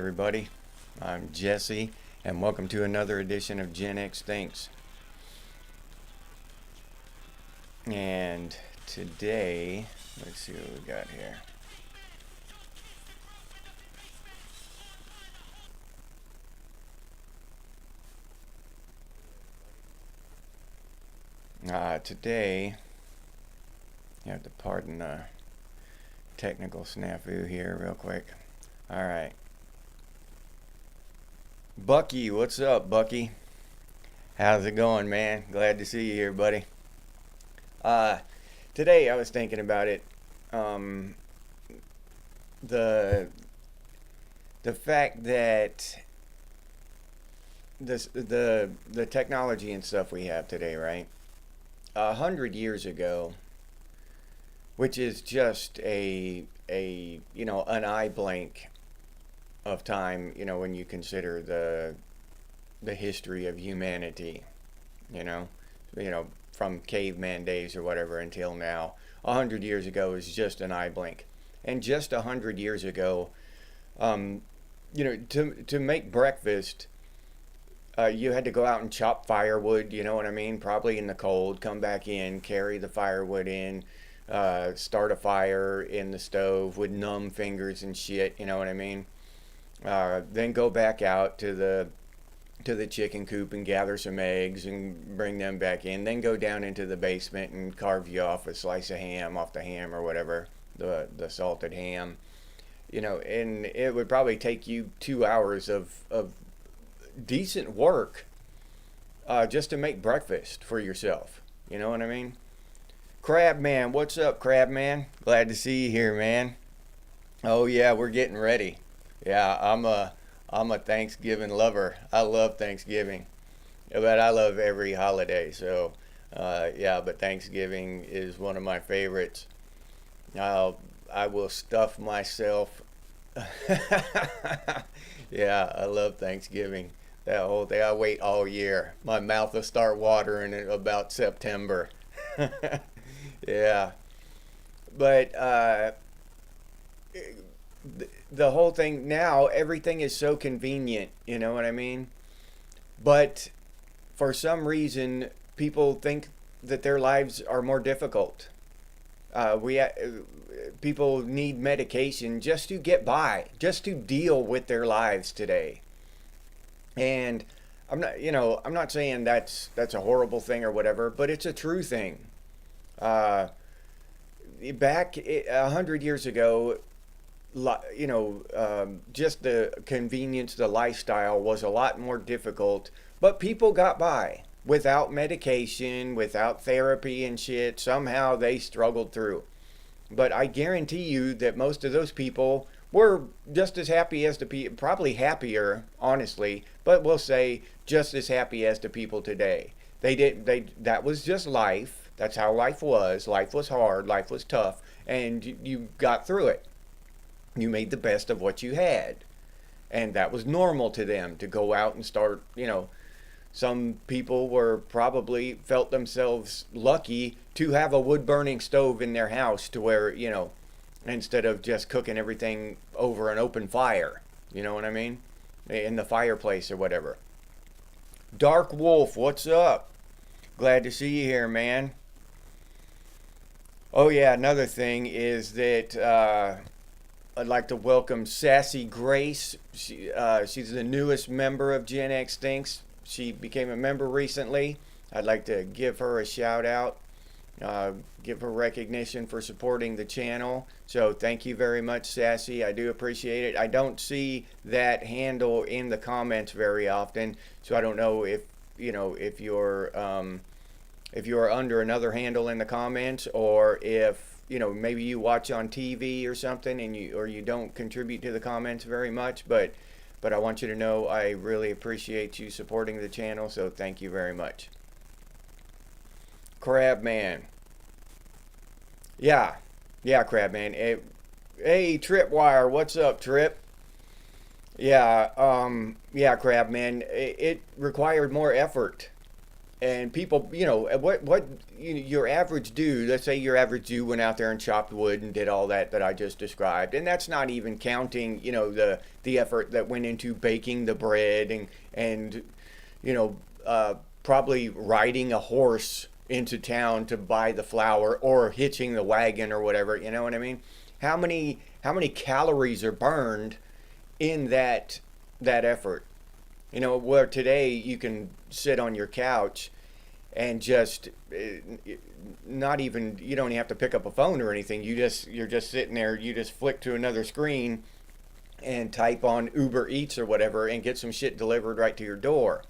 everybody. I'm Jesse, and welcome to another edition of Gen X Thinks. And today, let's see what we got here. Today, you have to pardon the technical snafu here real quick. All right. Bucky, what's up, Bucky? How's it going, man? Glad to see you here, buddy. Today I was thinking about it. The fact that the technology and stuff we have today, right? 100 years ago, which is just an eye blink of time, when you consider the history of humanity, from caveman days or whatever until now. 100 years ago is just an eye blink. And just 100 years ago, to make breakfast, you had to go out and chop firewood, you know what I mean? Probably in the cold, come back in, carry the firewood in, start a fire in the stove with numb fingers and shit, you know what I mean? Then go back out to the chicken coop and gather some eggs and bring them back in. Then go down into the basement and carve you off a slice of ham off the ham or whatever, the salted ham. And it would probably take you 2 hours of decent work just to make breakfast for yourself. You know what I mean? Crab Man, what's up, Crab Man? Glad to see you here, man. Oh yeah, we're getting ready. Yeah, I'm a Thanksgiving lover. I love Thanksgiving, but I love every holiday. So but Thanksgiving is one of my favorites. I will stuff myself. Yeah, I love Thanksgiving. That whole day, I wait all year. My mouth will start watering in about September. Yeah, but the whole thing now, everything is so convenient, you know what I mean? But for some reason, people think that their lives are more difficult. People need medication just to get by, just to deal with their lives today. And I'm not saying that's a horrible thing or whatever, but it's a true thing. Back 100 years ago, just the convenience, the lifestyle was a lot more difficult, but people got by without medication, without therapy and shit. Somehow they struggled through. But I guarantee you that most of those people were just as happy as the people, probably happier, honestly, but we'll say just as happy as the people today. That was just life. That's how life was. Life was hard, life was tough, and you got through it. You made the best of what you had. And that was normal to them to go out and start, some people probably felt themselves lucky to have a wood burning stove in their house to where, instead of just cooking everything over an open fire, you know what I mean? In the fireplace or whatever. Dark Wolf, what's up? Glad to see you here, man. Oh yeah, another thing is that I'd like to welcome Sassy Grace. She's the newest member of Gen X Thinks. She became a member recently. I'd like to give her a shout out, give her recognition for supporting the channel. So thank you very much, Sassy. I do appreciate it. I don't see that handle in the comments very often, so I don't know if you're under another handle in the comments, or if maybe you watch on TV or something and you don't contribute to the comments very much, but I want you to know I really appreciate you supporting the channel, so thank you very much. Crab Man. Yeah, Crab Man. Hey, Tripwire, what's up, Trip? Yeah, Crab Man. It required more effort. And people, what your average dude, let's say your average dude went out there and chopped wood and did all that I just described, and that's not even counting, the effort that went into baking the bread and you know probably riding a horse into town to buy the flour or hitching the wagon or whatever. You know what I mean? How many calories are burned in that effort? Where today you can sit on your couch and just not even, you don't even have to pick up a phone or anything. You're just sitting there. You just flick to another screen and type on Uber Eats or whatever and get some shit delivered right to your door.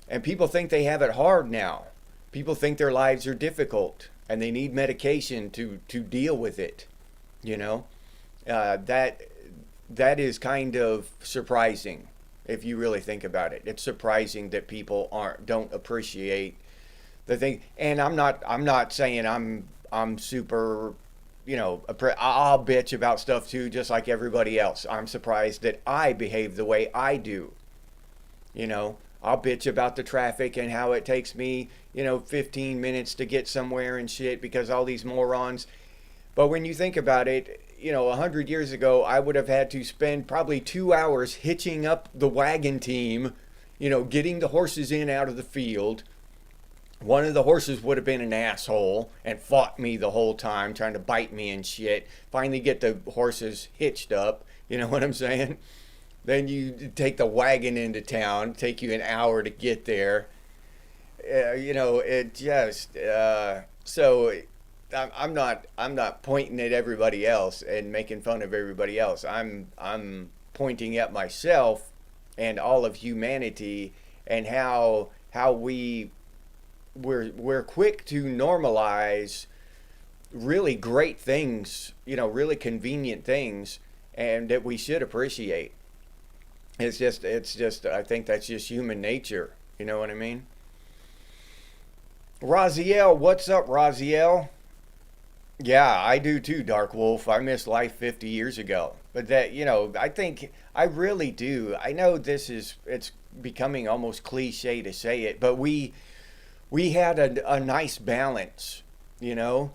And people think they have it hard now. People think their lives are difficult and they need medication to deal with it. You know, that is kind of surprising if you really think about it. It's surprising that people don't appreciate the thing. And I'm not saying I'm super, I'll bitch about stuff too, just like everybody else. I'm surprised that I behave the way I do. I'll bitch about the traffic and how it takes me, 15 minutes to get somewhere and shit because all these morons. But when you think about it, 100 years ago, I would have had to spend probably 2 hours hitching up the wagon team, getting the horses in out of the field. One of the horses would have been an asshole and fought me the whole time, trying to bite me and shit. Finally get the horses hitched up, you know what I'm saying? Then you take the wagon into town, take you an hour to get there. It just, so I'm not pointing at everybody else and making fun of everybody else. I'm pointing at myself and all of humanity and how we're quick to normalize really great things, really convenient things, and that we should appreciate. It's just I think that's just human nature. You know what I mean? Raziel, what's up, Raziel? Yeah, I do too, Dark Wolf. I missed life 50 years ago. But that, I think I really do. I know it's becoming almost cliche to say it, but we had a nice balance, you know,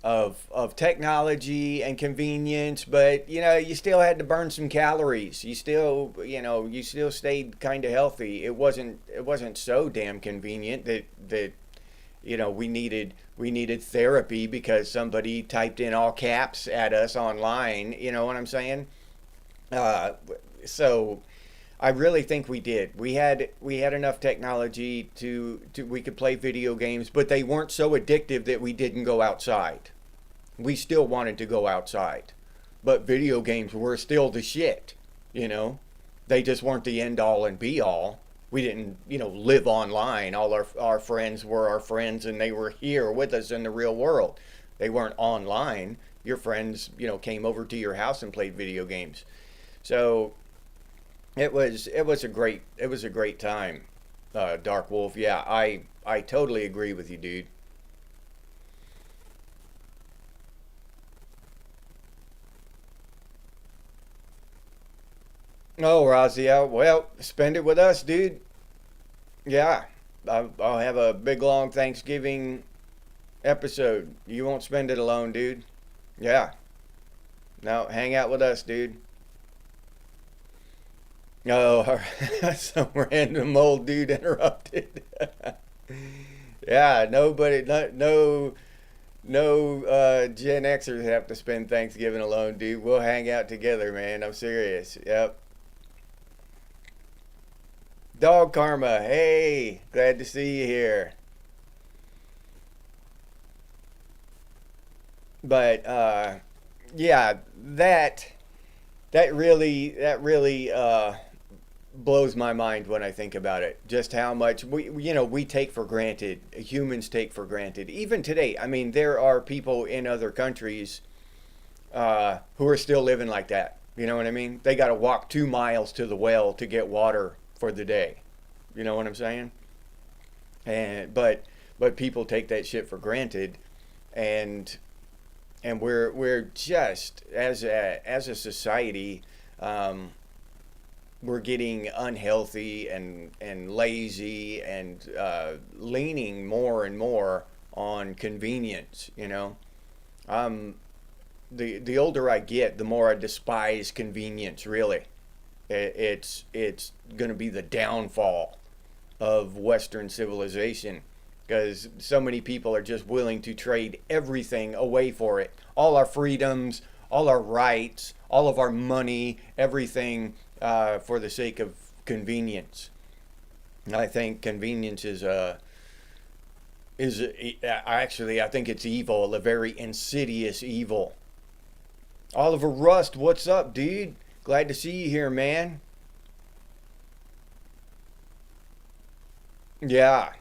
of technology and convenience, but you still had to burn some calories. You still stayed kind of healthy. It wasn't so damn convenient that we needed therapy because somebody typed in all caps at us online. You know what I'm saying? So I really think we did. We had enough technology to we could play video games, but they weren't so addictive that we didn't go outside. We still wanted to go outside, but video games were still the shit. You know, they just weren't the end all and be all. We didn't, live online. All our friends were our friends and they were here with us in the real world. They weren't online. Your friends, came over to your house and played video games. So it was a great time. Dark Wolf. Yeah, I totally agree with you, dude. Oh, Raziel, well, spend it with us, dude. Yeah, I'll have a big long Thanksgiving episode. You won't spend it alone, dude. Yeah, no, hang out with us, dude. Oh, some random old dude interrupted. Yeah, nobody, no Gen Xers have to spend Thanksgiving alone, dude. We'll hang out together, man. I'm serious. Yep. Dog Karma, hey, glad to see you here. But yeah, that really blows my mind when I think about it. Just how much we take for granted. Humans take for granted. Even today, I mean, there are people in other countries who are still living like that. You know what I mean? They got to walk 2 miles to the well to get water for the day. You know what I'm saying? And but people take that shit for granted, and we're just as a society, um, we're getting unhealthy and lazy and leaning more and more on convenience. Um, the older I get, the more I despise convenience. Really, it's going to be the downfall of Western civilization because so many people are just willing to trade everything away for it. All our freedoms, all our rights, all of our money, everything for the sake of convenience. I think convenience is actually, I think it's evil, a very insidious evil. Oliver Rust, what's up, dude? Glad to see you here, man. Yeah.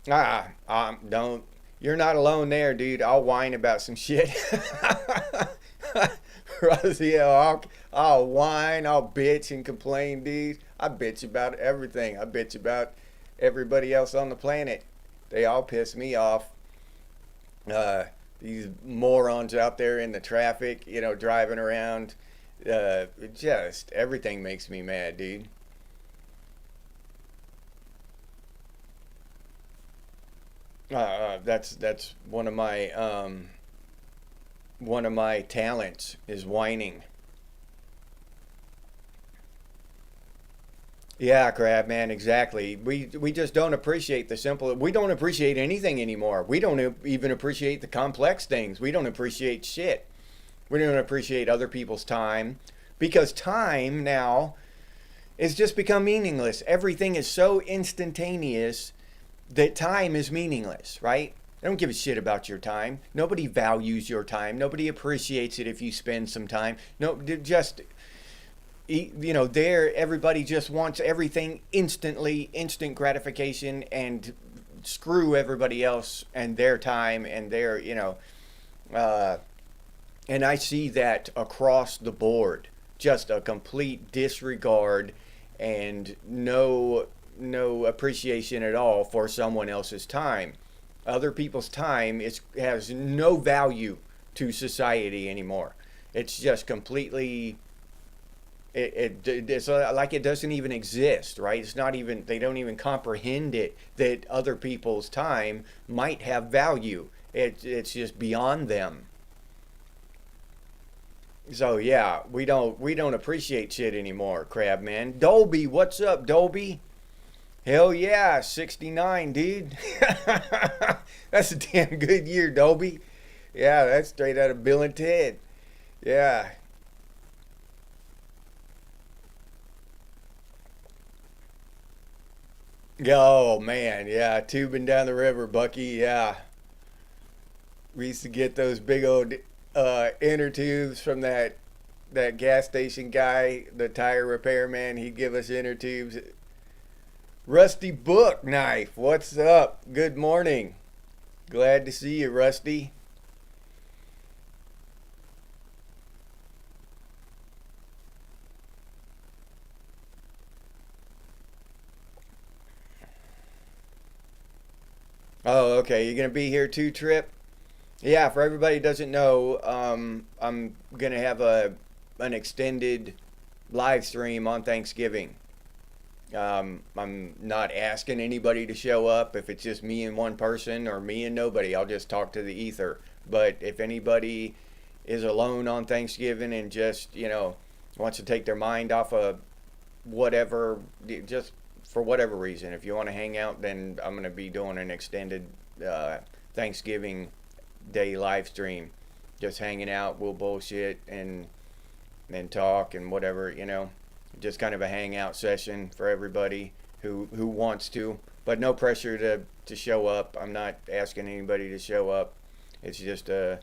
Don't. You're not alone there, dude. I'll whine about some shit. Rosie, I'll whine, I'll bitch and complain, dude. I bitch about everything. I bitch about everybody else on the planet. They all piss me off. Uh, these morons out there in the traffic, driving around. Just everything makes me mad, dude. That's one of my talents is whining. Yeah, crab man, exactly. We just don't appreciate the simple. We don't appreciate anything anymore. We don't even appreciate the complex things. We don't appreciate shit. We don't appreciate other people's time because time now is just become meaningless. Everything is so instantaneous that time is meaningless, right? I don't give a shit about your time. Nobody values your time. Nobody appreciates it if you spend some time. No, just there everybody just wants everything instantly, instant gratification, and screw everybody else and their time and uh, and I see that across the board, just a complete disregard and no appreciation at all for someone else's time. Other people's time has no value to society anymore. It's just completely it's like it doesn't even exist, right? It's not even, they don't even comprehend it that other people's time might have value. It's just beyond them. So yeah, we don't appreciate shit anymore, crab man. Dolby, what's up, Dolby? Hell yeah, 69, dude. That's a damn good year, Dolby. Yeah, that's straight out of Bill and Ted. Yeah. Oh man, yeah, tubing down the river, Bucky. Yeah, we used to get those big old inner tubes from that gas station guy, the tire repairman. He'd give us inner tubes. Rusty Book Knife, what's up? Good morning. Glad to see you, Rusty. Oh, okay. You're gonna be here too, Trip? Yeah. For everybody who doesn't know, I'm gonna have an extended live stream on Thanksgiving. I'm not asking anybody to show up. If it's just me and one person or me and nobody, I'll just talk to the ether. But if anybody is alone on Thanksgiving and just, wants to take their mind off of whatever, just for whatever reason, if you want to hang out, then I'm going to be doing an extended uh, Thanksgiving Day live stream. Just hanging out, we'll bullshit and talk and whatever, just kind of a hangout session for everybody who wants to, but no pressure to show up. I'm not asking anybody to show up. It's just a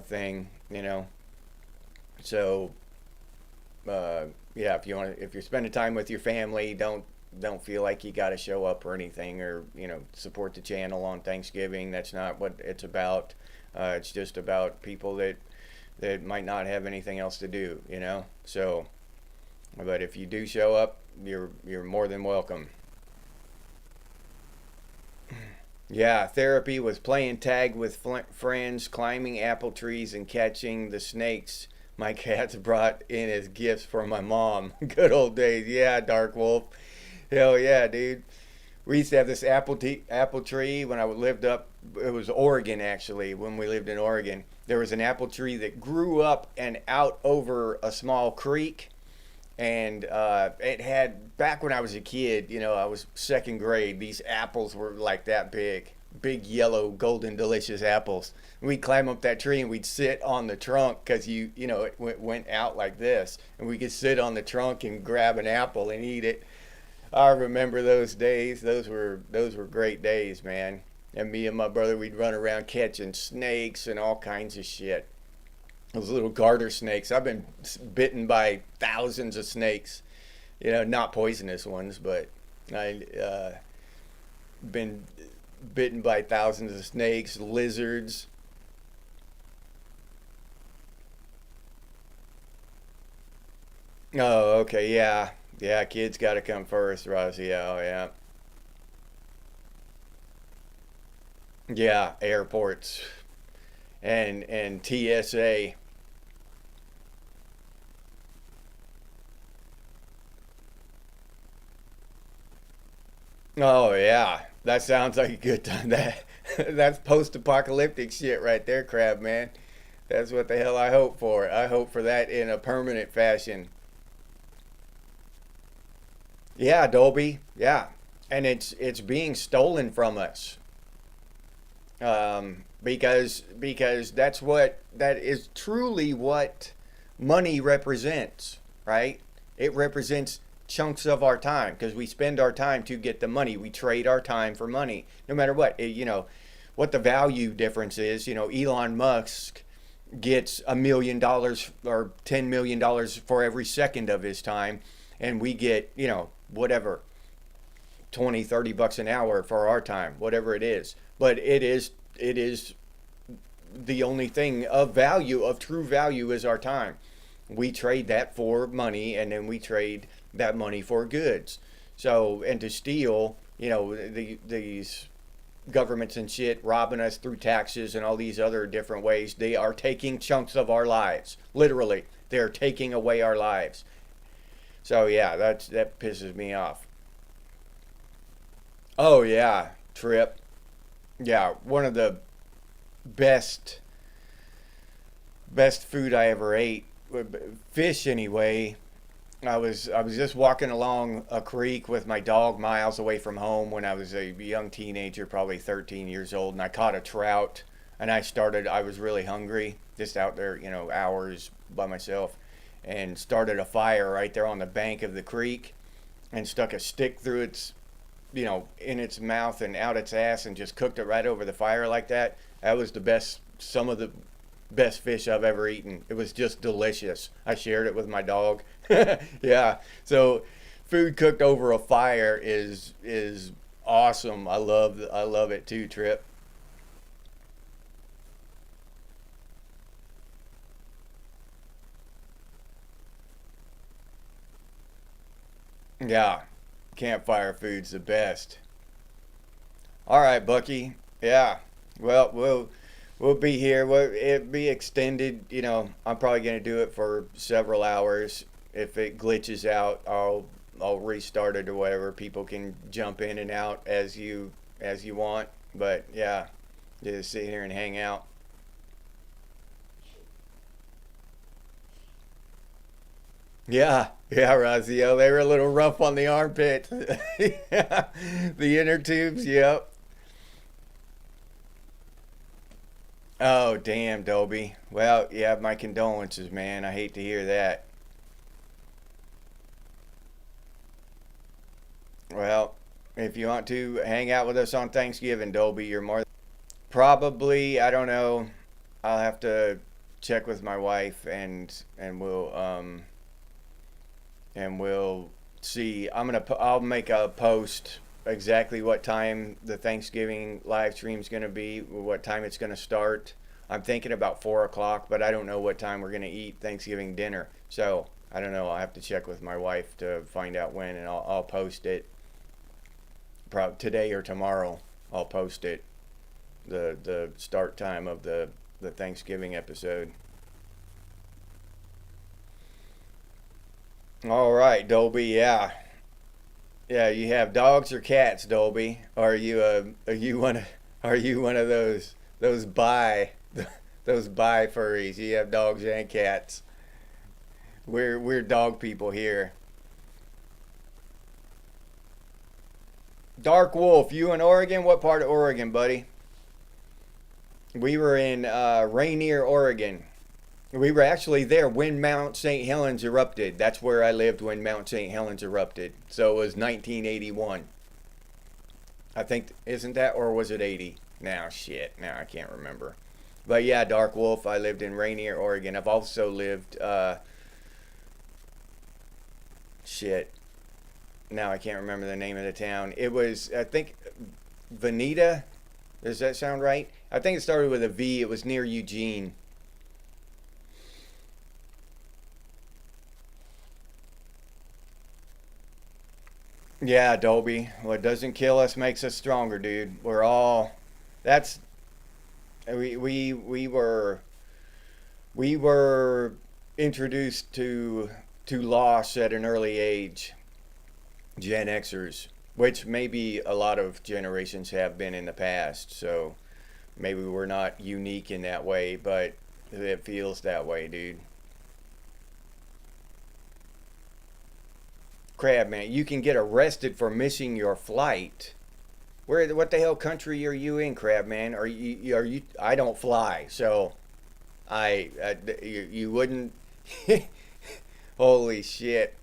thing, So yeah, if you're spending time with your family, don't feel like you got to show up or anything, or support the channel on Thanksgiving. That's not what it's about. It's just about people that might not have anything else to do. So, but if you do show up, you're more than welcome. Yeah, therapy was playing tag with friends, climbing apple trees, and catching the snakes my cats brought in as gifts for my mom. Good old days. Yeah, Dark Wolf. Hell yeah, dude. We used to have this apple tree when I lived up. It was Oregon actually. When we lived in Oregon, there was an apple tree that grew up and out over a small creek, and it had back when I was a kid. You know, I was second grade. These apples were like that big, big yellow, golden, delicious apples. We'd climb up that tree and we'd sit on the trunk because you know it went out like this, and we could sit on the trunk and grab an apple and eat it. I remember those days. Those were great days, man. And me and my brother, we'd run around catching snakes and all kinds of shit. Those little garter snakes. I've been bitten by thousands of snakes. You know, not poisonous ones, but I been bitten by thousands of snakes, lizards. Oh, okay, yeah, yeah. Kids got to come first, Rosie. Oh, yeah, yeah. Airports and TSA. Oh yeah, that sounds like a good time. That's post-apocalyptic shit right there, crab man. That's what the hell I hope for. I hope for that in a permanent fashion. Yeah, Dolby. Yeah, and it's being stolen from us. Because that is truly what money represents, right? It represents chunks of our time because we spend our time to get the money. We trade our time for money, no matter what. You know what the value difference is. You know, Elon Musk gets $1 million or $10 million for every second of his time, and we get whatever 20, $30 an hour for our time, whatever it is. But it is the only thing of value, of true value, is our time. We trade that for money, and then we trade that money for goods. So, and to steal, these governments and shit robbing us through taxes and all these other different ways, they are taking chunks of our lives. Literally, they're taking away our lives. So yeah, that pisses me off. Oh yeah, Trip. Yeah, one of the best best food I ever ate. Fish anyway. I was just walking along a creek with my dog miles away from home when I was a young teenager, probably 13 years old, and I caught a trout. And I was really hungry, just out there, hours by myself, and started a fire right there on the bank of the creek, and stuck a stick through its, in its mouth and out its ass, and just cooked it right over the fire like that. That was some of the best fish I've ever eaten. It was just delicious. I shared it with my dog. Yeah. So food cooked over a fire is awesome. I love it too, Trip. Yeah. Campfire food's the best. All right, Bucky. Yeah. Well, we'll be here. It'll be extended. I'm probably gonna do it for several hours. If it glitches out, I'll restart it or whatever. People can jump in and out as you want. But yeah, just sit here and hang out. Yeah, yeah, Razio. They were a little rough on the armpit. Yeah, the inner tubes. Yep. Oh, damn, Dolby. Well, yeah, my condolences, man. I hate to hear that. Well, if you want to hang out with us on Thanksgiving, Dolby, you're more probably. I don't know. I'll have to check with my wife and we'll see. I'll make a post exactly what time the Thanksgiving live stream's gonna be, what time it's gonna start. I'm thinking about 4 o'clock, but I don't know what time we're gonna eat Thanksgiving dinner. So I don't know. I'll have to check with my wife to find out when, and I'll post it probably today or tomorrow. I'll post it, the start time of the Thanksgiving episode. All right, Dolby. Yeah, yeah. You have dogs or cats, Dolby? Are you one of those bi those bi furries? You have dogs and cats. We're dog people here. Dark Wolf, you in Oregon? What part of Oregon, buddy? We were in Rainier, Oregon. We were actually there when Mount St. Helens erupted. That's where I lived when Mount St. Helens erupted. So it was 1981. I think, isn't that, or was it 80? Now, shit. Now I can't remember. But yeah, Dark Wolf, I lived in Rainier, Oregon. I've also lived, shit. Now I can't remember the name of the town. It was, I think, Veneta. Does that sound right? I think it started with a V. It was near Eugene. Yeah, Dolby. What doesn't kill us makes us stronger, dude. We're all. That's we were we were introduced to loss at an early age, Gen Xers, which maybe a lot of generations have been in the past. So maybe we're not unique in that way, but it feels that way, dude. Crab man, you can get arrested for missing your flight. Where? What the hell country are you in, Crab man? Are you? Are you? I don't fly, so you wouldn't. Holy shit!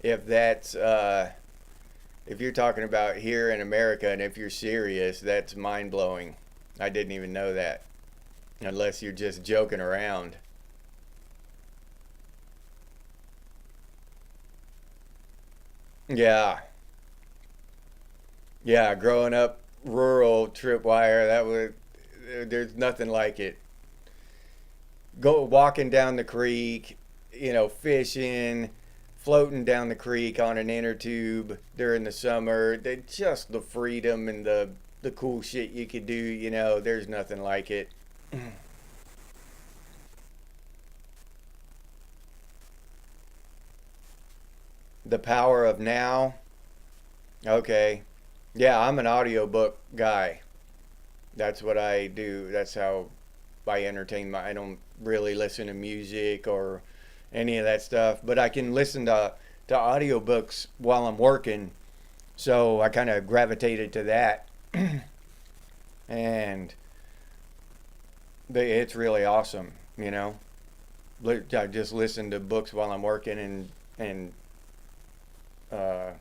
If that's if you're talking about here in America, and if you're serious, that's mind blowing. I didn't even know that. Unless you're just joking around. Yeah, yeah. Growing up rural, tripwire, that would. There's nothing like it. Go walking down the creek, fishing, floating down the creek on an inner tube during the summer. Just the freedom and the cool shit you could do. There's nothing like it. The power of now. Okay. Yeah, I'm an audiobook guy. That's what I do. That's how I entertain I don't really listen to music or any of that stuff, but I can listen to audiobooks while I'm working. So I kind of gravitated to that, and it's really awesome. I just listen to books while I'm working, and uh,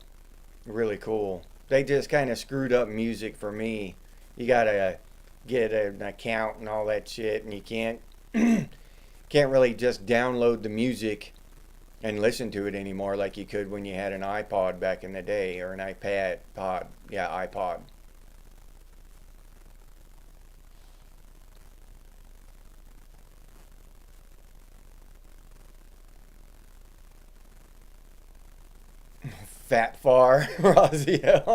really cool. They just kind of screwed up music for me. You gotta get an account and all that shit, and you can't really just download the music and listen to it anymore like you could when you had an iPod back in the day, or an iPad pod. Yeah, iPod. Fat Far, Raziel.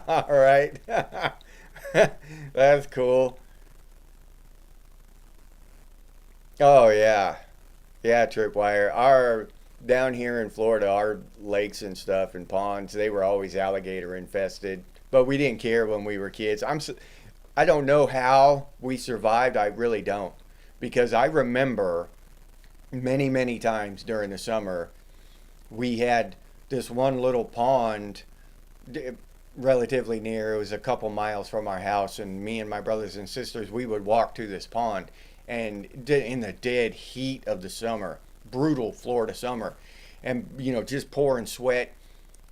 All right. That's cool. Oh yeah. Yeah, Tripwire. Our down here in Florida, our lakes and stuff and ponds, they were always alligator infested. But we didn't care when we were kids. I don't know how we survived. I really don't. Because I remember many, many times during the summer, we had this one little pond relatively near. It was a couple miles from our house, and me and my brothers and sisters, we would walk to this pond, and in the dead heat of the summer, brutal Florida summer, and just pouring sweat,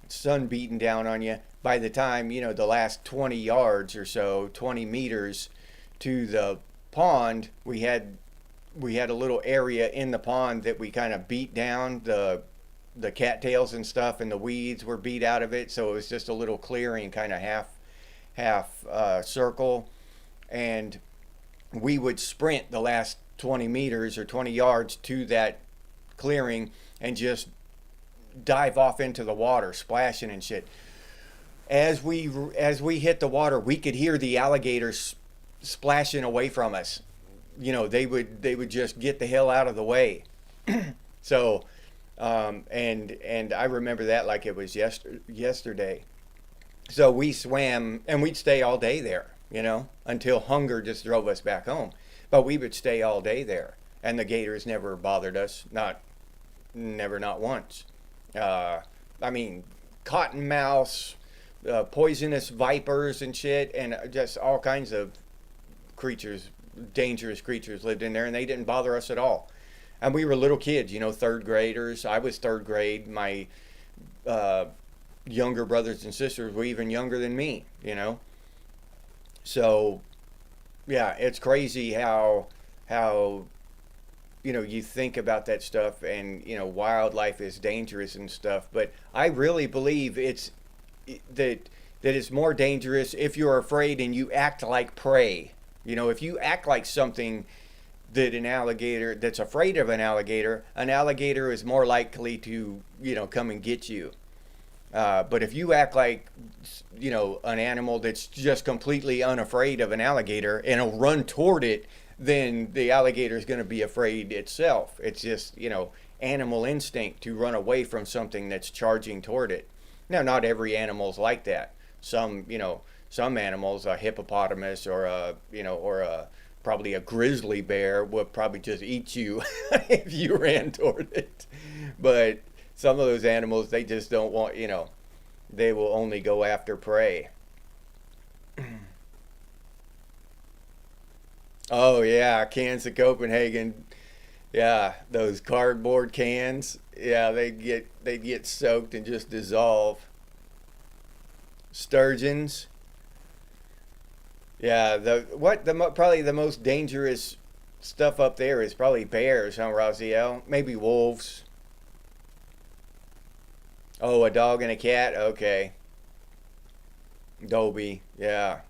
sun beating down on you. By the time the last 20 yards or so, 20 meters to the pond, we had a little area in the pond that we kind of beat down. The cattails and stuff and the weeds were beat out of it, so it was just a little clearing, kind of half circle, and we would sprint the last 20 meters or 20 yards to that clearing and just dive off into the water, splashing and shit. As we hit the water, we could hear the alligators splashing away from us. They would just get the hell out of the way. So And I remember that like it was yesterday. So we swam and we'd stay all day there, until hunger just drove us back home. But we would stay all day there, and the gators never bothered us, never, not once. Uh, I mean, cottonmouths, poisonous vipers and shit, and just all kinds of creatures, dangerous creatures lived in there, and they didn't bother us at all. And we were little kids, third graders. I was third grade. My uh, younger brothers and sisters were even younger than me. So yeah, it's crazy how you think about that stuff, and wildlife is dangerous and stuff. But I really believe that it's more dangerous if you're afraid and you act like prey. If you act like something that an alligator that's afraid of an alligator is more likely to come and get you. But if you act like an animal that's just completely unafraid of an alligator and will run toward it, then the alligator is going to be afraid itself. It's just animal instinct to run away from something that's charging toward it. Now, not every animal's like that. Some animals, a hippopotamus or probably a grizzly bear would probably just eat you if you ran toward it. But some of those animals, they just don't want, they will only go after prey. Oh yeah, cans of Copenhagen. Yeah, those cardboard cans. Yeah, they get soaked and just dissolve. Sturgeons. Yeah, probably the most dangerous stuff up there is probably bears, huh, Raziel? Maybe wolves. Oh, a dog and a cat. Okay. Dolby. Yeah.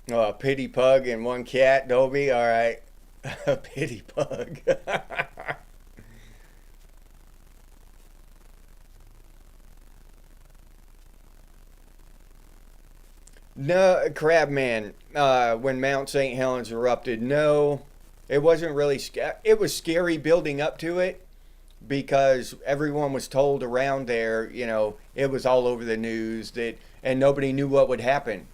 Oh, a pity pug and one cat. Dolby. All right. A pity pug. No, Crabman. When Mount St. Helens erupted, no, it wasn't really. It was scary building up to it because everyone was told around there. It was all over the news and nobody knew what would happen.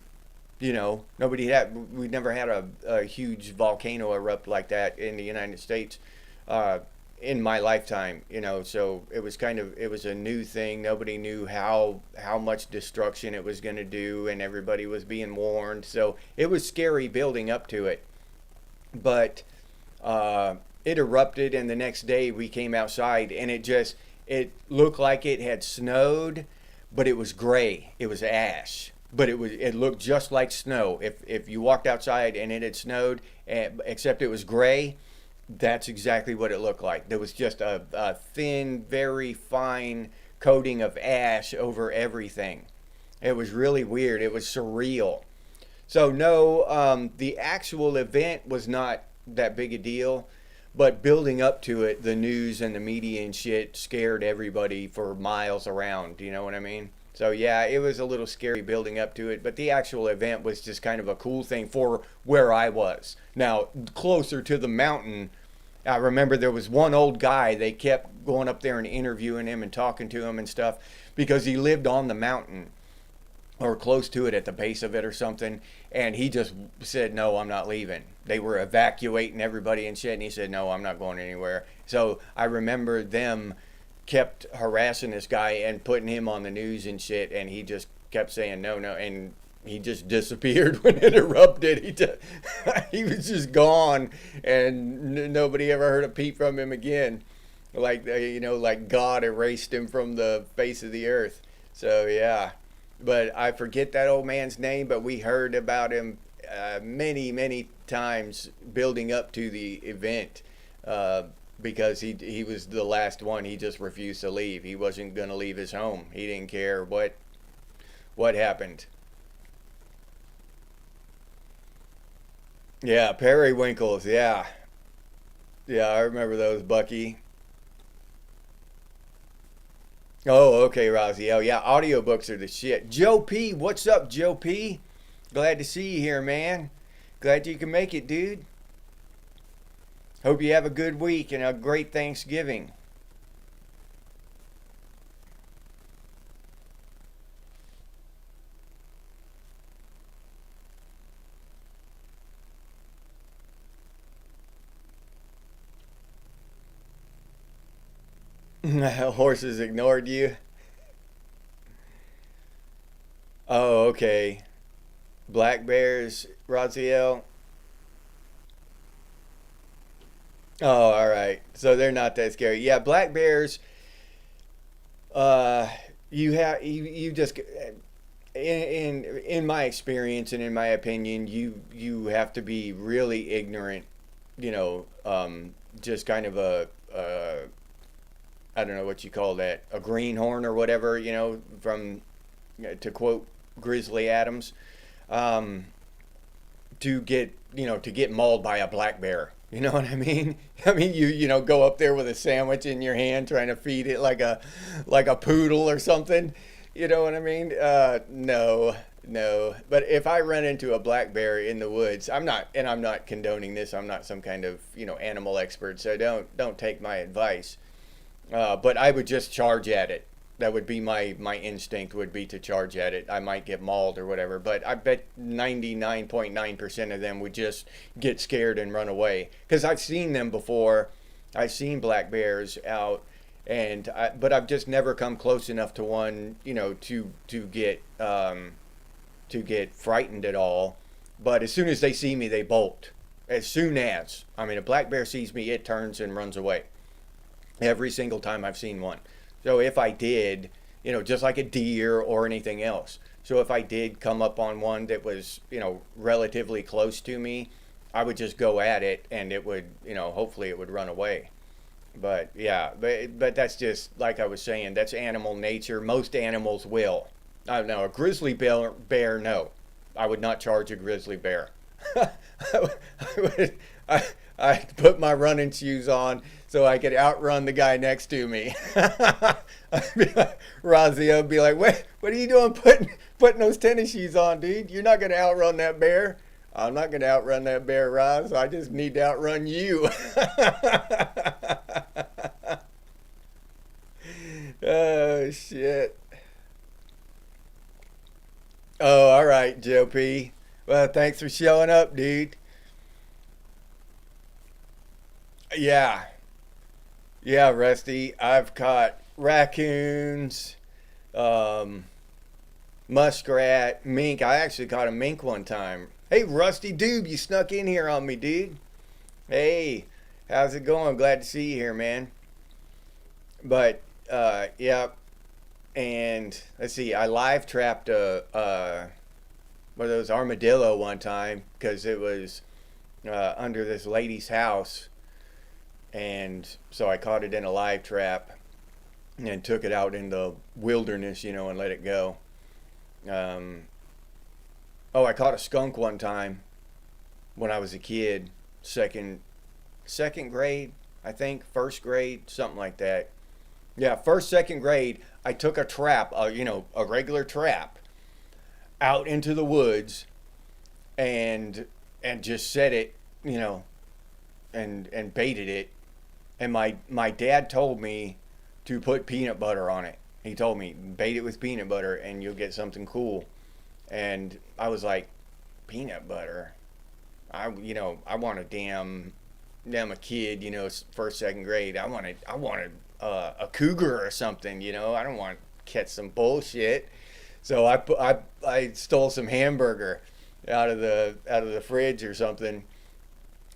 We never had a huge volcano erupt like that in the United States. Uh, in my lifetime, so it was a new thing. Nobody knew how much destruction it was going to do, and everybody was being warned. So it was scary building up to it. But it erupted, and the next day we came outside, and it looked like it had snowed, but it was gray. It was ash, but it looked just like snow. If you walked outside and it had snowed, except it was gray, that's exactly what it looked like. There was just a thin, very fine coating of ash over everything. It was really weird. It was surreal. So no, the actual event was not that big a deal, but building up to it, the news and the media and shit scared everybody for miles around. You know what I mean? So yeah, it was a little scary building up to it, but the actual event was just kind of a cool thing for where I was. Now, closer to the mountain, I remember there was one old guy, they kept going up there and interviewing him and talking to him and stuff because he lived on the mountain or close to it at the base of it or something, and he just said, no, I'm not leaving. They were evacuating everybody and shit, and he said, no, I'm not going anywhere. So I remember them kept harassing this guy and putting him on the news and shit, and he just kept saying no, no, and he just disappeared when it erupted. He was just gone, and nobody ever heard a peep from him again. Like like God erased him from the face of the earth. So yeah, but I forget that old man's name, but we heard about him many, many times building up to the event. Because he was the last one. He just refused to leave. He wasn't going to leave his home. He didn't care what happened. Yeah, periwinkles. Yeah, yeah, I remember those, Bucky. Oh, okay, Rosie. Oh, yeah, audiobooks are the shit. Joe P, what's up, Joe P? Glad to see you here, man. Glad you can make it, dude. Hope you have a good week and a great Thanksgiving. Horses ignored you. Oh, okay. Black bears, Raziel. Oh, all right. So they're not that scary. Yeah, black bears. Uh, you just in my experience and in my opinion, you have to be really ignorant. You know, just kind of a I don't know what you call that, a greenhorn or whatever. You know, from to quote Grizzly Adams, um, to get mauled by a black bear. You know what I mean? I mean, you go up there with a sandwich in your hand, trying to feed it like a poodle or something. You know what I mean? No, no. But if I run into a black bear in the woods, I'm not condoning this. I'm not some kind of animal expert, so don't take my advice. But I would just charge at it. That would be my instinct would be to charge at it. I might get mauled or whatever, but I bet 99.9% of them would just get scared and run away. Because I've seen them before. I've seen black bears out, but I've just never come close enough to one, to get frightened at all. But as soon as they see me, they bolt. As soon as I mean, a black bear sees me, it turns and runs away. Every single time I've seen one. So if I did, just like a deer or anything else. So if I did come up on one that was, relatively close to me, I would just go at it and it would, hopefully it would run away. But yeah, but that's just like I was saying, that's animal nature. Most animals will. I don't know, a grizzly bear, no. I would not charge a grizzly bear. I would, I, I'd put my running shoes on so I could outrun the guy next to me. I'd be like, Razia would be like, what are you doing putting those tennis shoes on, dude? You're not going to outrun that bear. I'm not going to outrun that bear, Roz. I just need to outrun you. Oh, shit. Oh, all right, Joe P. Well, thanks for showing up, dude. Yeah, yeah, Rusty. I've caught raccoons, um, muskrat, mink. I actually caught a mink one time. Hey, Rusty Doob, you snuck in here on me, dude. Hey, how's it going? Glad to see you here, man. But yeah, and let's see. I live trapped one of those armadillo one time because it was under this lady's house, and so I caught it in a live trap and took it out in the wilderness, and let it go. Um, oh, I caught a skunk one time when I was a kid, second grade, I think, first grade, something like that. Yeah, first, second grade, I took a trap, a regular trap, out into the woods and just set it, and baited it. And my dad told me to put peanut butter on it. He told me bait it with peanut butter and you'll get something cool. And I was like, peanut butter. I want a damn a kid, first second grade. I wanted a cougar or something. I don't want to catch some bullshit. So I stole some hamburger out of the fridge or something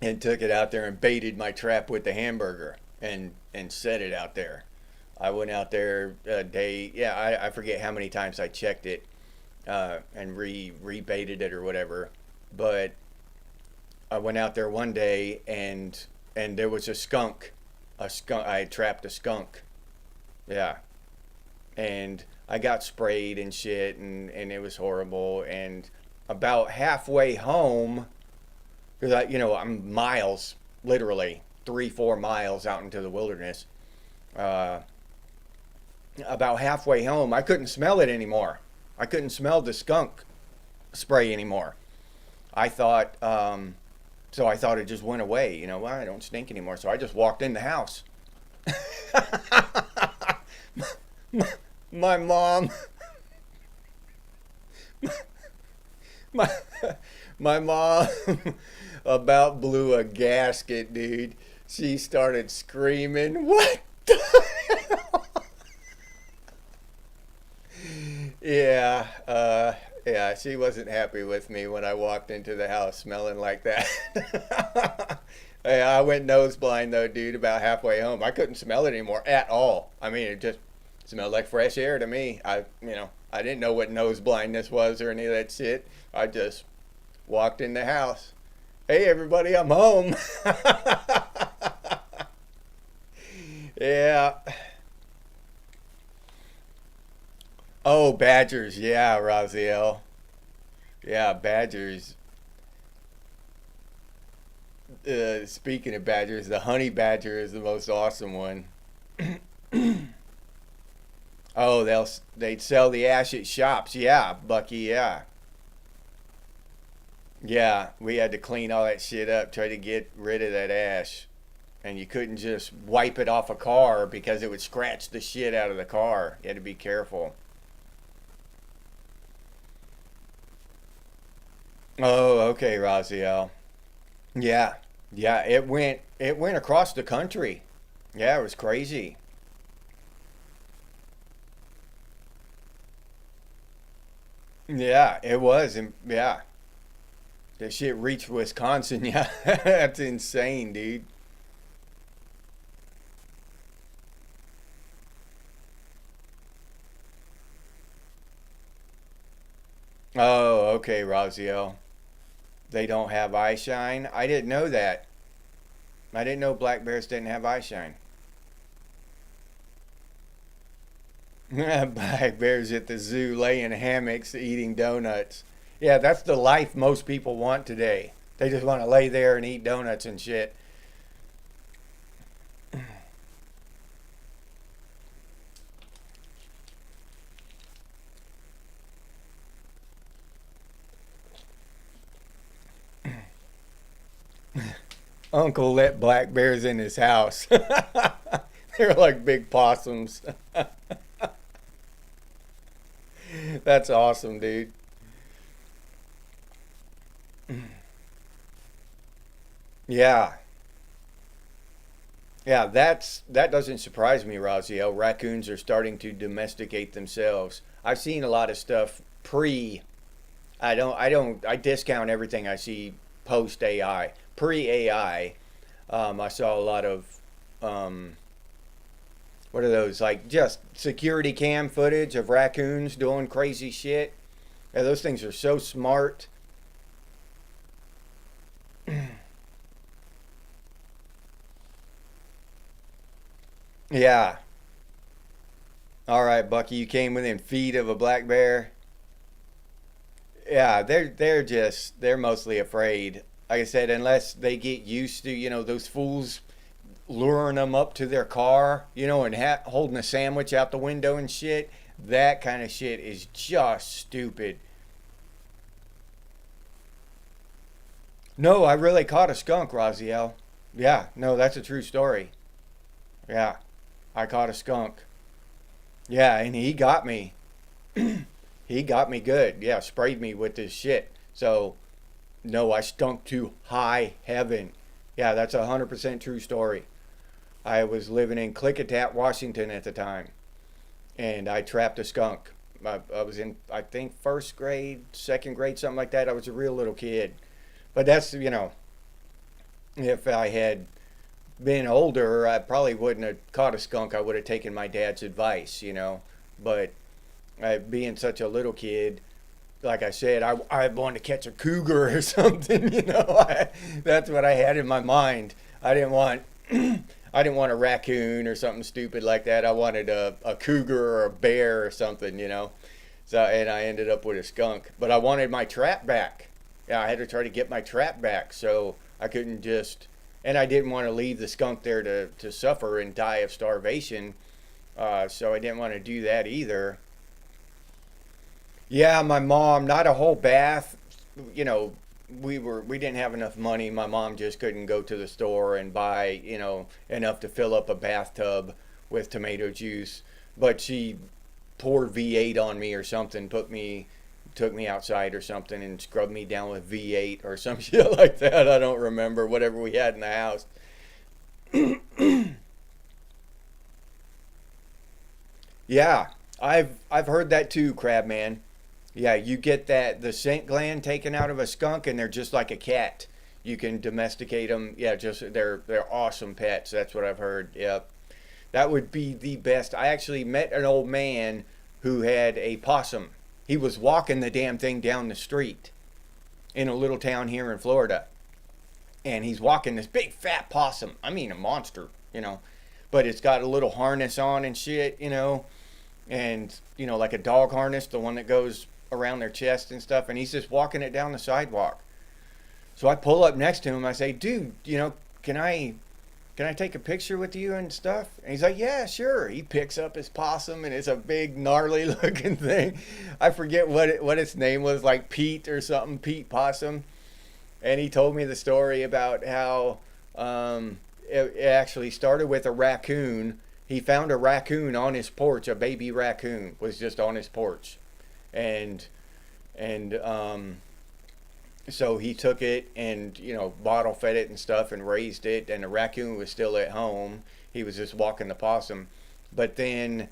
and took it out there and baited my trap with the hamburger and set it out there. I went out there a day. Yeah, I forget how many times I checked it and rebaited it or whatever. But I went out there one day and there was a skunk. A skunk. I had trapped a skunk. Yeah, and I got sprayed and shit, and it was horrible. And about halfway home, because I'm miles, literally 3-4 miles out into the wilderness. Uh, about halfway home, I couldn't smell it anymore. I couldn't smell the skunk spray anymore. I thought, so I thought it just went away. You know, well, I don't stink anymore. So I just walked in the house. My mom, my, my mom about blew a gasket, dude. She started screaming, "What the hell?" Yeah, yeah, she wasn't happy with me when I walked into the house smelling like that. Yeah, I went nose blind though, dude, about halfway home. I couldn't smell it anymore at all. I mean, it just smelled like fresh air to me. I didn't know what nose blindness was or any of that shit. I just walked in the house. Hey, everybody, I'm home. Yeah. Oh, badgers. Yeah, Raziel. Yeah, badgers. Speaking of badgers, the honey badger is the most awesome one. Oh, they'd sell the ash at shops. Yeah, Bucky. Yeah, yeah. We had to clean all that shit up, try to get rid of that ash, and you couldn't just wipe it off a car because it would scratch the shit out of the car. You had to be careful. Oh, okay, Raziel. Yeah, yeah. It went across the country. Yeah, it was crazy. Yeah, it was. And yeah, that shit reached Wisconsin. Yeah, that's insane, dude. Oh, okay, Raziel. They don't have eye shine. I didn't know that. I didn't know black bears didn't have eye shine. Black bears at the zoo laying hammocks eating donuts. Yeah, that's the life most people want today. They just want to lay there and eat donuts and shit. Uncle let black bears in his house. They're like big possums. That's awesome, dude. Yeah. Yeah, that doesn't surprise me, Raziel. Raccoons are starting to domesticate themselves. I've seen a lot of stuff pre. I discount everything I see post AI. Pre AI, I saw a lot of um, what are those, like just security cam footage of raccoons doing crazy shit. Yeah, those things are so smart. Yeah. All right, Bucky, you came within feet of a black bear. Yeah, they're mostly afraid. Like I said, unless they get used to, those fools luring them up to their car, and holding a sandwich out the window and shit. That kind of shit is just stupid. No, I really caught a skunk, Raziel. Yeah, no, that's a true story. Yeah, I caught a skunk. Yeah, and he got me. He got me good. Yeah, sprayed me with this shit. So, no, I stunk to high heaven. Yeah, that's 100% true story. I was living in Klickitat, Washington at the time, and I trapped a skunk. I was in, I think, first grade, second grade, something like that. I was a real little kid. But that's, if I had been older, I probably wouldn't have caught a skunk. I would have taken my dad's advice. But being such a little kid, like I said, I wanted to catch a cougar or something. That's what I had in my mind. I didn't want I didn't want a raccoon or something stupid like that. I wanted a cougar or a bear or something. So and I ended up with a skunk. But I wanted my trap back. Yeah, I had to try to get my trap back. So I couldn't just, and I didn't want to leave the skunk there to suffer and die of starvation. So I didn't want to do that either. Yeah, my mom, not a whole bath, you know, we didn't have enough money. My mom just couldn't go to the store and buy, enough to fill up a bathtub with tomato juice. But she poured V8 on me or something, took me outside or something and scrubbed me down with V8 or some shit like that. I don't remember, whatever we had in the house. Yeah, I've heard that too, Crab Man. Yeah, you get the scent gland taken out of a skunk, and they're just like a cat. You can domesticate them. Yeah, just they're awesome pets. That's what I've heard. Yep, that would be the best. I actually met an old man who had a possum. He was walking the damn thing down the street in a little town here in Florida, and he's walking this big fat possum. I mean, a monster, but it's got a little harness on and shit, and like a dog harness, the one that goes around their chest and stuff, and he's just walking it down the sidewalk. So I pull up next to him. I say, dude, can I take a picture with you and stuff? And he's like, yeah, sure. He picks up his possum, and it's a big gnarly looking thing. I forget what its name was, like Pete or something, Pete Possum. And he told me the story about how it actually started with a raccoon. He found a raccoon on his porch. A baby raccoon was just on his porch, and so he took it and bottle fed it and stuff and raised it. And the raccoon was still at home. He was just walking the possum, but then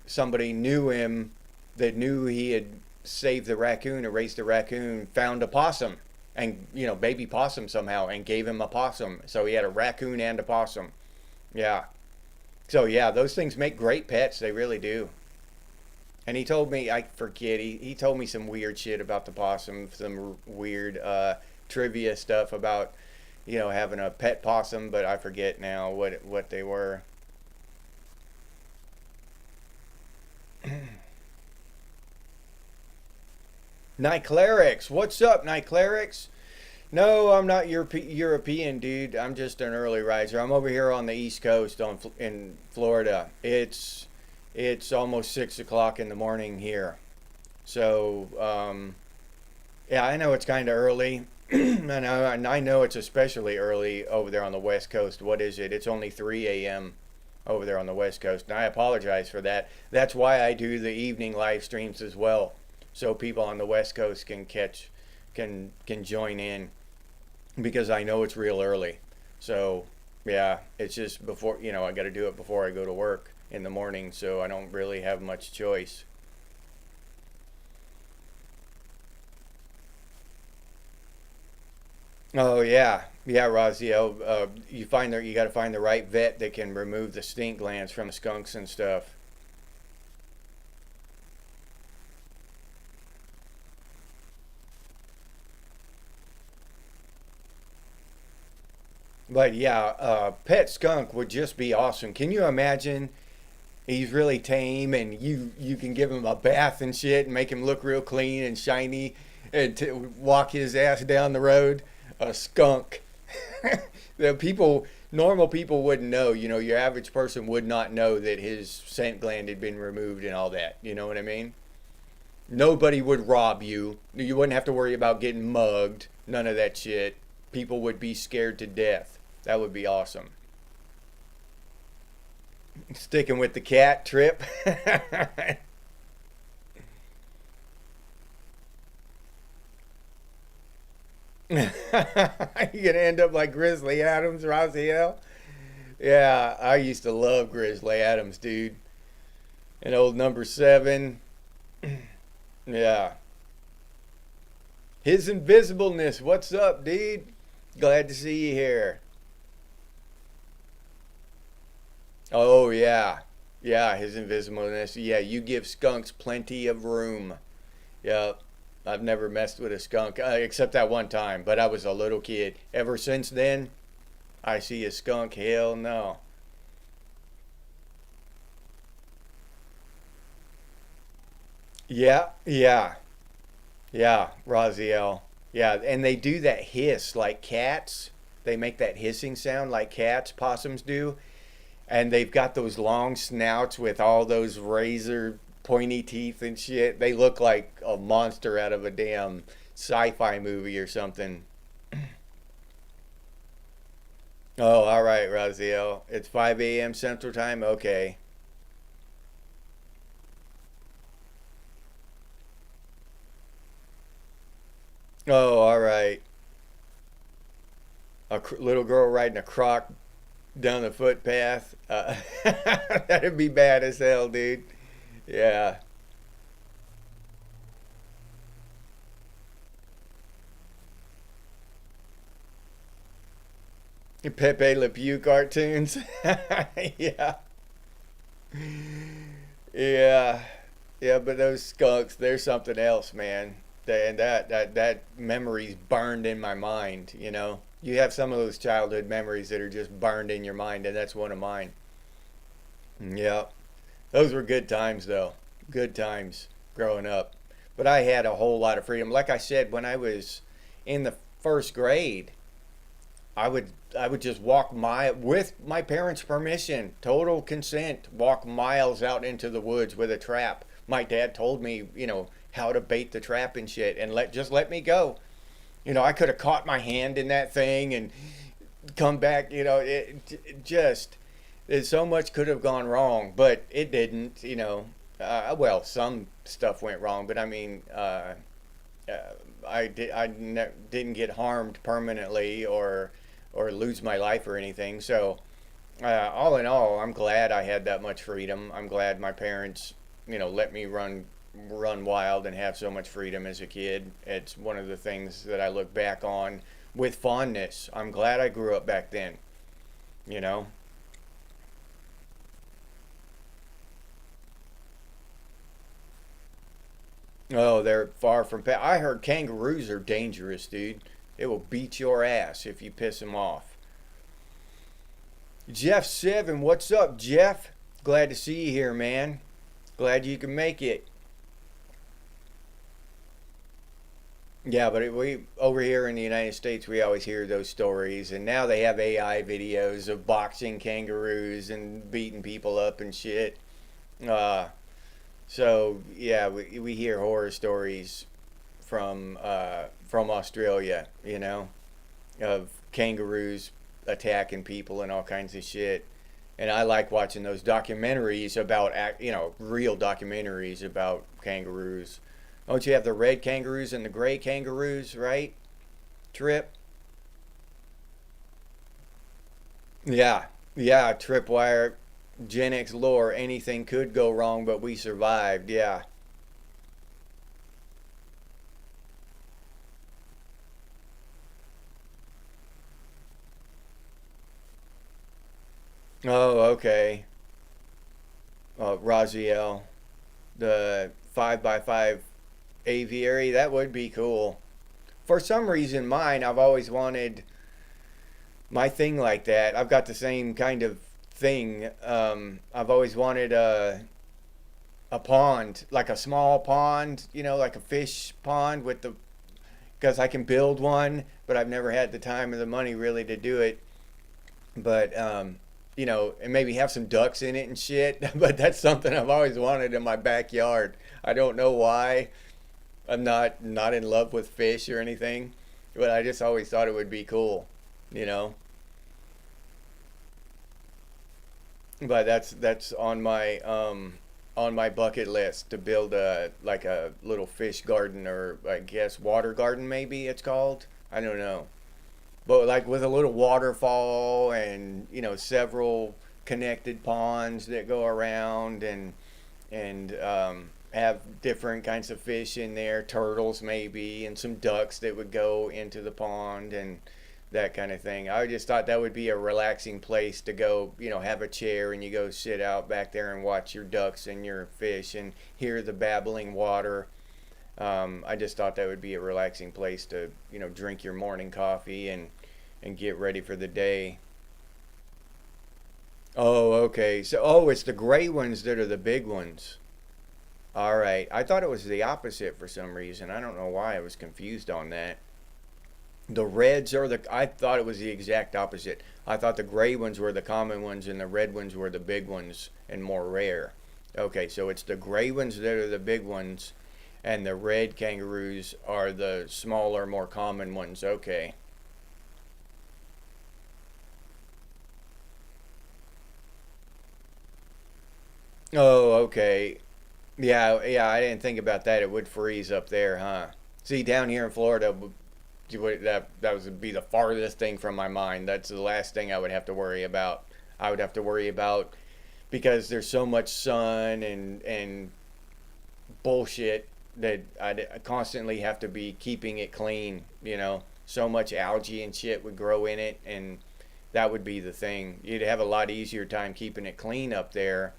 somebody knew him that knew he had saved the raccoon or raised the raccoon, found a possum and baby possum somehow, and gave him a possum. So he had a raccoon and a possum. Yeah. So yeah, those things make great pets. They really do. And he told me, I forget, he told me some weird shit about the possum, some weird trivia stuff about, having a pet possum, but I forget now what they were. Night Clerics, what's up, Night Clerics? No, I'm not European, dude. I'm just an early riser. I'm over here on the East Coast in Florida. It's almost 6 o'clock in the morning here. So, yeah, I know it's kind of early. and I know it's especially early over there on the West Coast. What is it? It's only 3 a.m. over there on the West Coast. And I apologize for that. That's why I do the evening live streams as well. So people on the West Coast can join in, because I know it's real early. So, yeah, it's just before, I got to do it before I go to work in the morning, so I don't really have much choice. Oh yeah, yeah, Raziel. You got to find the right vet that can remove the stink glands from the skunks and stuff. But yeah, pet skunk would just be awesome. Can you imagine? He's really tame, and you can give him a bath and shit, and make him look real clean and shiny, and walk his ass down the road. A skunk. Normal people wouldn't know. Your average person would not know that his scent gland had been removed and all that. You know what I mean? Nobody would rob you. You wouldn't have to worry about getting mugged. None of that shit. People would be scared to death. That would be awesome. Sticking with the cat trip. You're gonna end up like Grizzly Adams, Raziel. Yeah, I used to love Grizzly Adams, dude. And old number 7. Yeah. His invisibleness. What's up, dude? Glad to see you here. Oh yeah. Yeah, his invisibleness. Yeah, you give skunks plenty of room. Yeah. I've never messed with a skunk, except that one time, but I was a little kid. Ever since then, I see a skunk, hell no. Yeah, yeah, yeah, Raziel. Yeah, and they do that hiss like cats. They make that hissing sound like cats, possums do. And they've got those long snouts with all those razor pointy teeth and shit. They look like a monster out of a damn sci-fi movie or something. Oh, all right, Raziel. It's 5 a.m. Central Time. Okay. Oh, all right. A little girl riding a croc down the footpath. That'd be bad as hell, dude. Yeah. Pepe Le Pew cartoons. Yeah. Yeah. Yeah, but those skunks, they're something else, man. And that memory's burned in my mind, you know. You have some of those childhood memories that are just burned in your mind, and that's one of mine. Yeah. Those were good times though. Good times growing up. But I had a whole lot of freedom. Like I said, when I was in the first grade, I would just walk with my parents' permission, total consent, walk miles out into the woods with a trap. My dad told me, how to bait the trap and shit, and let me go. I could have caught my hand in that thing and come back. It just so much could have gone wrong, but it didn't. Well, some stuff went wrong, but I mean, uh, didn't get harmed permanently or lose my life or anything. So all in all, I'm glad I had that much freedom. I'm glad my parents, let me run wild and have so much freedom as a kid. It's one of the things that I look back on with fondness. I'm glad I grew up back then. You know. Oh, they're far from pet. I heard kangaroos are dangerous, dude. They will beat your ass if you piss them off. Jeff Seven, what's up, Jeff? Glad to see you here, man. Glad you can make it. Yeah, but we over here in the United States, we always hear those stories, and now they have AI videos of boxing kangaroos and beating people up and shit. Uh, so yeah, we hear horror stories from Australia, of kangaroos attacking people and all kinds of shit. And I like watching those documentaries about, real documentaries about kangaroos. Don't you have the red kangaroos and the gray kangaroos, right? Trip? Yeah, yeah, Tripwire, Gen X lore, anything could go wrong, but we survived, yeah. Oh, okay. Raziel, the 5x5 aviary, that would be cool. For some reason, I've always wanted my thing like that. I've got the same kind of thing. I've always wanted a pond, like a small pond, like a fish pond because I can build one, but I've never had the time or the money really to do it. But and maybe have some ducks in it and shit. But that's something I've always wanted in my backyard. I don't know why. I'm not in love with fish or anything, but I just always thought it would be cool, you know. But that's on my bucket list to build a like a little fish garden, or I guess water garden maybe it's called. I don't know. But like with a little waterfall and several connected ponds that go around, and have different kinds of fish in there, turtles maybe, and some ducks that would go into the pond and that kind of thing. I just thought that would be a relaxing place to go, have a chair and you go sit out back there and watch your ducks and your fish and hear the babbling water. I just thought that would be a relaxing place to, drink your morning coffee and get ready for the day. Oh, okay. So, it's the gray ones that are the big ones. All right. I thought it was the opposite for some reason. I don't know why I was confused on that. The reds are I thought it was the exact opposite. I thought the gray ones were the common ones and the red ones were the big ones and more rare. Okay, so it's the gray ones that are the big ones. and the red kangaroos are the smaller, more common ones. Okay. Oh, okay. Yeah, yeah, I didn't think about that. It would freeze up there, huh? See, down here in Florida, that would be the farthest thing from my mind. That's the last thing I would have to worry about. I would have to worry about because there's so much sun and bullshit that I constantly have to be keeping it clean. So much algae and shit would grow in it, and that would be the thing. You'd have a lot easier time keeping it clean up there.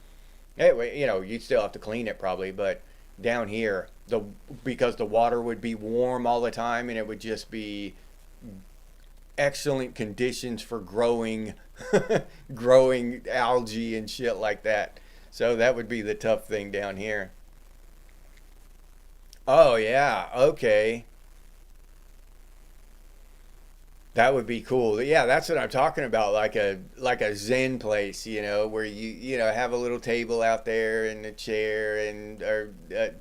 Anyway, you'd still have to clean it probably, but down here, because the water would be warm all the time, and it would just be excellent conditions for growing growing algae and shit like that. So that would be the tough thing down here. Oh yeah, okay. That would be cool. Yeah, that's what I'm talking about. Like a Zen place, where you have a little table out there and a chair and or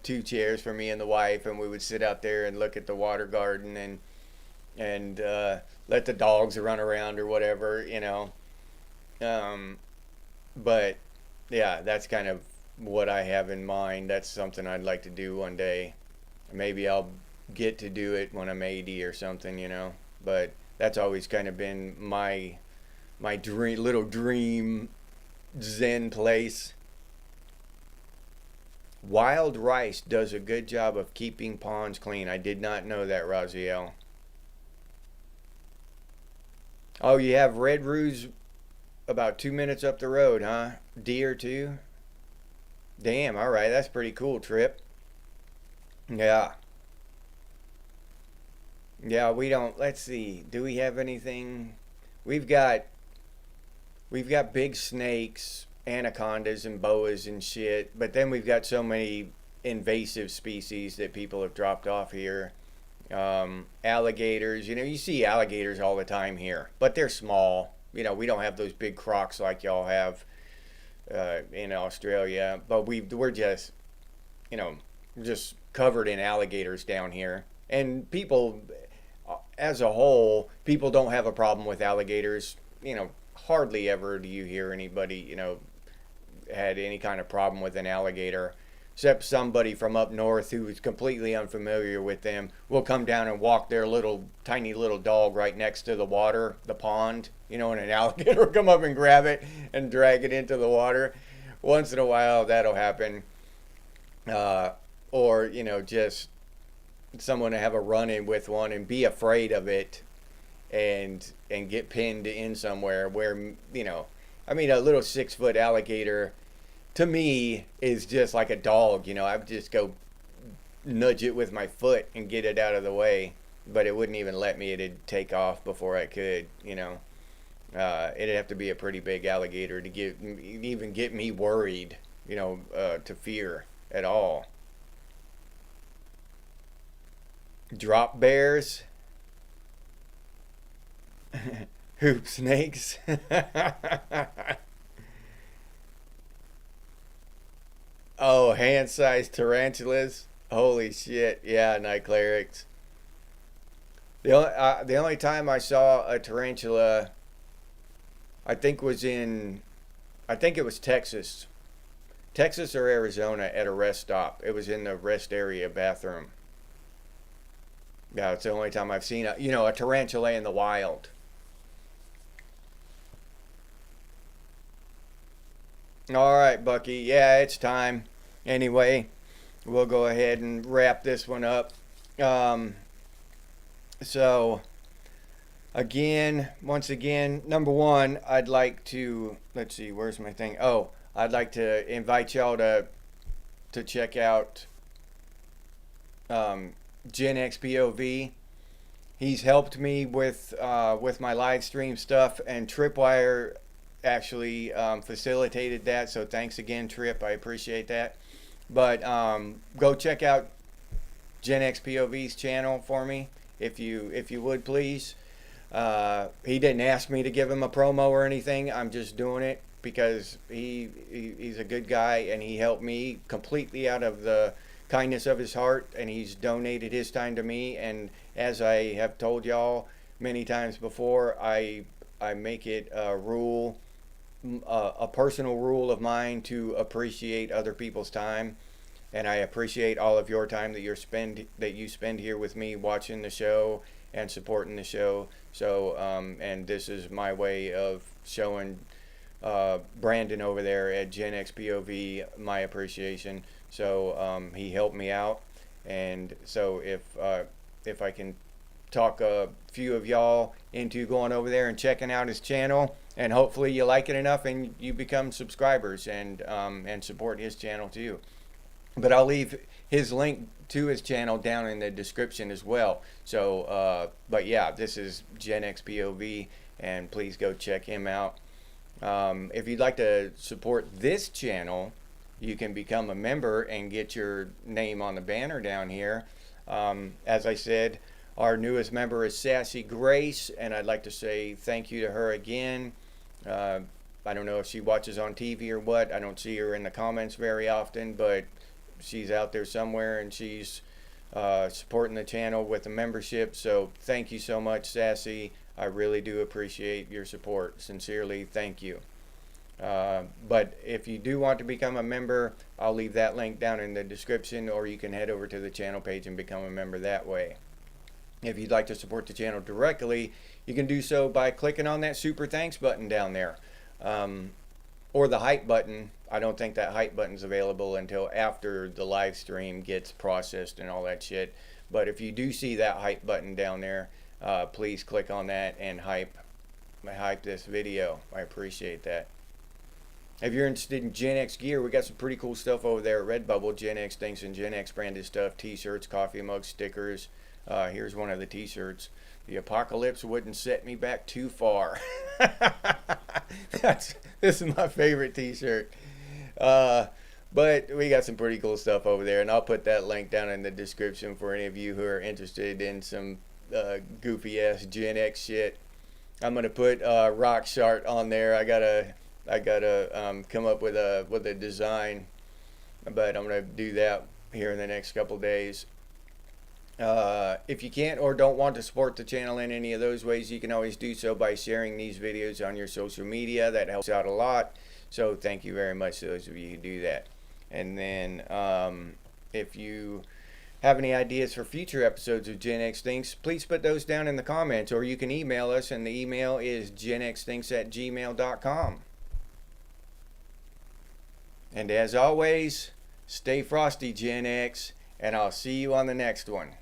two chairs for me and the wife, and we would sit out there and look at the water garden and let the dogs run around or whatever. Um, but yeah, that's kind of what I have in mind. That's something I'd like to do one day. Maybe I'll get to do it when I'm 80 or something. But that's always kind of been my little dream Zen place. Wild rice does a good job of keeping ponds clean. I did not know that, Raziel. Oh, you have red roos about 2 minutes up the road, huh? Deer too? Damn, all right, that's pretty cool, Trip. Yeah. Yeah, we don't. Let's see. Do we have anything? We've got we've got big snakes, anacondas and boas and shit, but then we've got so many invasive species that people have dropped off here. Alligators, you see alligators all the time here, but they're small. We don't have those big crocs like y'all have in Australia, but we're you know, just covered in alligators down here. And people, as a whole, people don't have a problem with alligators. Hardly ever do you hear anybody, had any kind of problem with an alligator, except somebody from up north who is completely unfamiliar with them will come down and walk their little tiny little dog right next to the water, the pond, and an alligator will come up and grab it and drag it into the water. Once in a while, that'll happen. Uh, or, just someone to have a run in with one and be afraid of it and get pinned in somewhere where I mean a little 6 foot alligator to me is just like a dog. I would just go nudge it with my foot and get it out of the way, but it wouldn't even let me. It'd take off before I could. It'd have to be a pretty big alligator to even get me worried, to fear at all. Drop bears, hoop snakes. Oh, hand-sized tarantulas. Holy shit! Yeah, night clerics. The only time I saw a tarantula, I think was in, I think it was Texas or Arizona at a rest stop. It was in the rest area bathroom. Yeah, it's the only time I've seen a tarantula in the wild. All right, Bucky. Yeah, it's time. Anyway, we'll go ahead and wrap this one up. Um, so once again, number one, I'd like to let's see, where's my thing? Oh, I'd like to invite y'all to check out um, Gen X POV. He's helped me with my live stream stuff, and Tripwire actually facilitated that. So thanks again, Trip. I appreciate that. But go check out Gen X POV's channel for me, if you would please. He didn't ask me to give him a promo or anything. I'm just doing it because he's a good guy and he helped me completely out of the kindness of his heart, and he's donated his time to me. And as I have told y'all many times before, I make it a rule, a personal rule of mine to appreciate other people's time. And I appreciate all of your time that you spend here with me watching the show and supporting the show. So and this is my way of showing Brandon over there at Gen X POV my appreciation. So he helped me out, and so if I can talk a few of y'all into going over there and checking out his channel, and hopefully you like it enough and you become subscribers and support his channel too. But I'll leave his link to his channel down in the description as well. So but yeah, this is Gen X POV, and please go check him out. If you'd like to support this channel, you can become a member and get your name on the banner down here. As I said, our newest member is Sassy Grace, and I'd like to say thank you to her again. I don't know if she watches on TV or what. I don't see her in the comments very often, but she's out there somewhere, and she's supporting the channel with a membership. So thank you so much, Sassy. I really do appreciate your support. Sincerely, thank you. But if you do want to become a member, I'll leave that link down in the description, or you can head over to the channel page and become a member that way. If you'd like to support the channel directly, you can do so by clicking on that super thanks button down there, or the hype button. I don't think that hype button's available until after the live stream gets processed and all that shit. But if you do see that hype button down there, please click on that and hype this video. I appreciate that. If you're interested in Gen X gear, we got some pretty cool stuff over there at Redbubble. Gen X things and Gen X branded stuff, t-shirts, coffee mugs, stickers. Here's one of the t-shirts. The apocalypse wouldn't set me back too far. This is my favorite t-shirt. But we got some pretty cool stuff over there, and I'll put that link down in the description for any of you who are interested in some goofy ass Gen X shit. I'm gonna put Rock Shart on there. I gotta come up with a design, but I'm gonna do that here in the next couple days. If you can't or don't want to support the channel in any of those ways, you can always do so by sharing these videos on your social media. That helps out a lot. So thank you very much to those of you who do that. And then if you have any ideas for future episodes of Gen X Thinks, please put those down in the comments, or you can email us, and the email is genxthinks@gmail.com. And as always, stay frosty, Gen X, and I'll see you on the next one.